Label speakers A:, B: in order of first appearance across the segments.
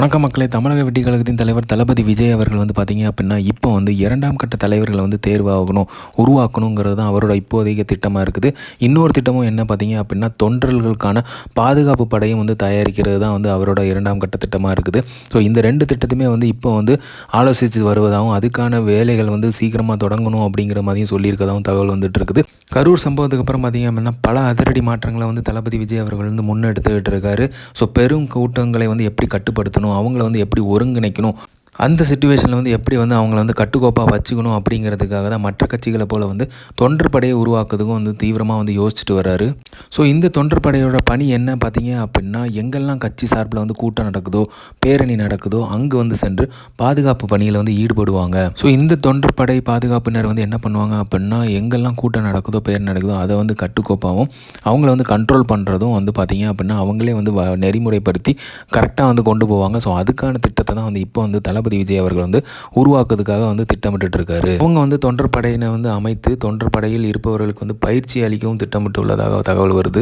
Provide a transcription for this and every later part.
A: வணக்கம் மக்களே. தமிழக வெற்றி கழகத்தின் தலைவர் தளபதி விஜய் அவர்கள் பார்த்தீங்க அப்படின்னா இப்போ இரண்டாம் கட்ட தலைவர்களை தேர்வாகணும் உருவாக்கணுங்கிறது தான் அவரோட இப்போதைய திட்டமாக இருக்குது. இன்னொரு திட்டமும் என்ன பார்த்தீங்க அப்படின்னா தொண்டர்களுக்கான பாதுகாப்பு படையும் தயாரிக்கிறது தான் அவரோட இரண்டாம் கட்ட திட்டமாக இருக்குது. ஸோ இந்த ரெண்டு திட்டத்தையுமே இப்போ ஆலோசித்து வருவதாகவும் அதுக்கான வேலைகள் சீக்கிரமாக தொடங்கணும் அப்படிங்கிற மாதிரியும் சொல்லியிருக்கதாகவும் தகவல் வந்துட்டு இருக்குது. கரூர் சம்பவத்துக்கு அப்புறம் பார்த்தீங்க அப்படின்னா பல அதிரடி மாற்றங்களை தளபதி விஜய் அவர்கள் முன்னெடுத்துக்கிட்டு இருக்காரு. ஸோ பெரும் கூட்டங்களை எப்படி கட்டுப்படுத்தணும், அவங்கள எப்படி ஒருங்கிணைக்கணும், அந்த சிச்சுவேஷனில் எப்படி அவங்கள கட்டுக்கோப்பாக வச்சுக்கணும் அப்படிங்கிறதுக்காக தான் மற்ற கட்சிகளை போல் தொண்டர் படையை உருவாக்குறதுக்கும் தீவிரமாக யோசிச்சுட்டு வர்றாரு. ஸோ இந்த தொண்டர் படையோட பணி என்ன பார்த்தீங்க அப்படின்னா எங்கெல்லாம் கட்சி சார்பில் கூட்டம் நடக்குதோ பேரணி நடக்குதோ அங்கே சென்று பாதுகாப்பு பணியில் ஈடுபடுவாங்க. ஸோ இந்த தொண்டர் படை பாதுகாப்பினர் என்ன பண்ணுவாங்க அப்படின்னா எங்கெல்லாம் கூட்டம் நடக்குதோ பேரணி நடக்குதோ அதை கட்டுக்கோப்பாகவும் அவங்கள கண்ட்ரோல் பண்ணுறதும் பார்த்தீங்க அப்படின்னா அவங்களே நெறிமுறைப்படுத்தி கரெக்டாக கொண்டு போவாங்க. ஸோ அதுக்கான திட்டத்தை தான் இப்போ தளபதி விஜய் அவர்கள் உருவாக்குறதுக்காக திட்டமிட்டு இருக்காரு. அவங்க தொண்டர் படையினை அமைத்து தொண்டர் படையில் இருப்பவர்களுக்கு பயிற்சி அளிக்கவும் திட்டமிட்டு உள்ளதாக தகவல் வருது.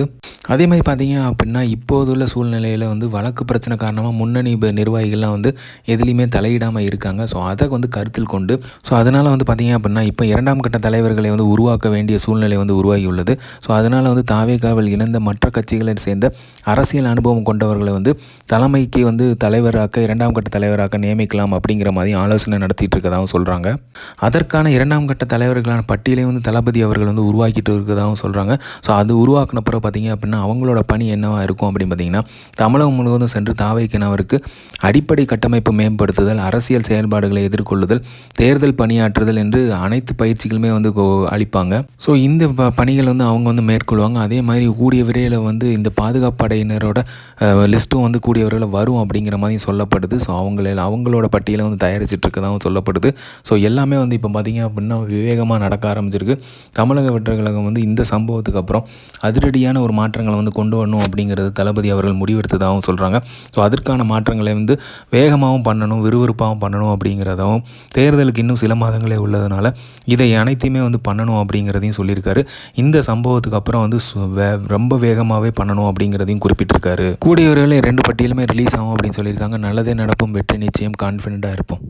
A: அதே மாதிரி பார்த்தீங்க அப்படின்னா இப்போதுள்ள சூழ்நிலையில் வழக்கு பிரச்சனை காரணமாக முன்னணி நிர்வாகிகள்லாம் எதுலேயுமே தலையிடாமல் இருக்காங்க. ஸோ அதை கருத்தில் கொண்டு ஸோ அதனால் பார்த்தீங்க அப்படின்னா இப்போ இரண்டாம் கட்ட தலைவர்களை உருவாக்க வேண்டிய சூழ்நிலை உருவாகி உள்ளது. ஸோ அதனால் தாவேகாவில் இணைந்த மற்ற கட்சிகளை சேர்ந்த அரசியல் அனுபவம் கொண்டவர்களை தலைமைக்கு தலைவராக்க இரண்டாம் கட்ட தலைவராக நியமிக்கலாம் அப்படிங்கிற மாதிரி ஆலோசனை நடத்திட்டு இருக்கதாகவும் சொல்கிறாங்க. அதற்கான இரண்டாம் கட்ட தலைவர்களான பட்டியலையும் தளபதி அவர்கள் உருவாக்கிட்டு இருக்கதாகவும் சொல்கிறாங்க. ஸோ அது உருவாக்கின பிறகு பார்த்தீங்க அப்படின்னா அவங்களோட பணி என்னவாக இருக்கும் அப்படின்னு பார்த்தீங்கன்னா தமிழகம் முழுவதும் சென்று தாவேக்கினவருக்கு அடிப்படை கட்டமைப்பு மேம்படுத்துதல், அரசியல் செயல்பாடுகளை எதிர்கொள்ளுதல், தேர்தல் பணியாற்றுதல் என்று அனைத்து பயிற்சிகளுமே அளிப்பாங்க. ஸோ இந்த பணிகள் அவங்க மேற்கொள்வாங்க. அதே மாதிரி கூடிய விரைவில் இந்த பாதுகாப்பு படையினரோட லிஸ்ட்டும் கூடிய விரைவில் வரும் அப்படிங்கிற மாதிரி சொல்லப்படுது. ஸோ அவங்களோட பட்டியலை தயாரிச்சிட்டு இருக்கதாகவும் சொல்லப்படுது. ஸோ எல்லாமே இப்போ பார்த்தீங்க அப்படின்னா விவேகமாக நடக்க ஆரம்பிச்சிருக்கு. தமிழக வெற்றி கழகம் இந்த சம்பவத்துக்கு அப்புறம் அதிரடியான ஒரு மாற்றங்களை கொண்டு வரணும் அப்படிங்கிறது தளபதி அவர்கள் முடிவெடுத்ததாகவும் சொல்கிறாங்க. ஸோ அதற்கான மாற்றங்களை வேகமாகவும் பண்ணணும், விறுவிறுப்பாகவும் பண்ணணும் அப்படிங்கிறதாகவும் தேர்தலுக்கு இன்னும் சில மாதங்களே உள்ளதுனால இதை அனைத்தையுமே பண்ணணும் அப்படிங்கிறதையும் சொல்லியிருக்காரு. இந்த சம்பவத்துக்கு அப்புறம் ரொம்ப வேகமாகவே பண்ணணும் அப்படிங்கிறதையும் குறிப்பிட்டிருக்காரு. கூடிய விரைவில் 2 பட்டியலுமே ரிலீஸ் ஆகும் அப்படின்னு சொல்லியிருக்காங்க. நல்லதே நடப்பும், வெற்றி நிச்சயம், கான்ஃபிடென்ட்டாக இருப்போம்.